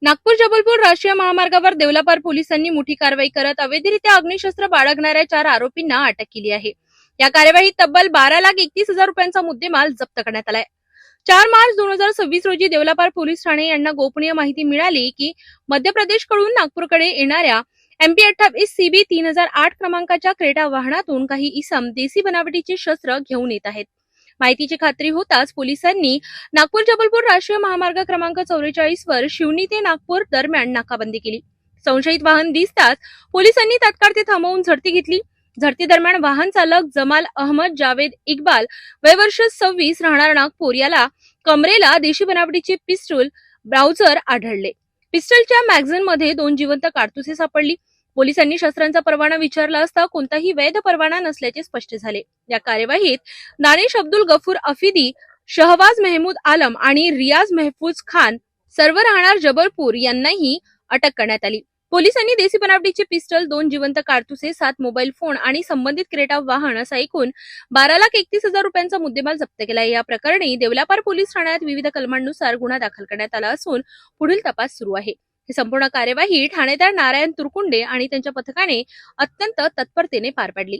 नागपूर जबलपूर राष्ट्रीय महामार्गावर देवलापार पोलिसांनी मोठी कारवाई करत अवैधरित्या अग्निशस्त्र बाळगणाऱ्या 4 आरोपींना अटक केली आहे। या कार्यवाहीत तब्बल 12,31,000 रुपयांचा मुद्देमाल जप्त करण्यात आलाय। 4 मार्च 2026 रोजी देवलापार पोलीस ठाणे यांना गोपनीय माहिती मिळाली की मध्य प्रदेशकडून नागपूरकडे येणाऱ्या MP28 CB 3008 क्रमांकाच्या क्रेटा वाहनातून काही इसम देशी बनावटीचे शस्त्र घेऊन येत आहेत। माहितीची खात्री होताच पोलिसांनी नागपूर जबलपूर राष्ट्रीय महामार्ग क्रमांक 44 वर शिवनी ते नागपूर दरम्यान नाकाबंदी केली। संशयित वाहन दिसताच पोलिसांनी तात्काळ ते थांबवून झडती घेतली। झडती दरम्यान वाहन चालक जमाल अहमद जावेद इक्बाल वय वर्ष 26 राहणार नागपूर याला कमरेला देशी बनावटीचे पिस्टल ब्राउझर आढळले। पिस्टलच्या मॅगझिन मध्ये 2 जिवंत काडतुसे सापडली। पोलिसांनी शस्त्रांचा परवाना विचारला असता कोणताही वैध परवाना नसल्याचे स्पष्ट झाले। या कार्यवाहीत दानिश अब्दुल गफूर अफिदी, शहबाज महमूद आलम आणि रियाज महफूज खान सर्व राहणार जबलपूर यांनाही अटक करण्यात आली। पोलिसांनी देशी बनावटीचे पिस्टल, 2 जिवंत काडतुसे, 7 मोबाईल फोन आणि संबंधित क्रेटा वाहन असा एकूण 12,31,000 रुपयांचा मुद्देमाल जप्त केला। या प्रकरणी देवलापार पोलीस ठाण्यात विविध कलमांनुसार गुन्हा दाखल करण्यात आला असून पुढील तपास सुरू आहे। ही संपूर्ण कार्यवाही ठाणेदार नारायण तुरकुंडे आणि त्यांच्या पथकाने अत्यंत तत्परतेने पार पाडली।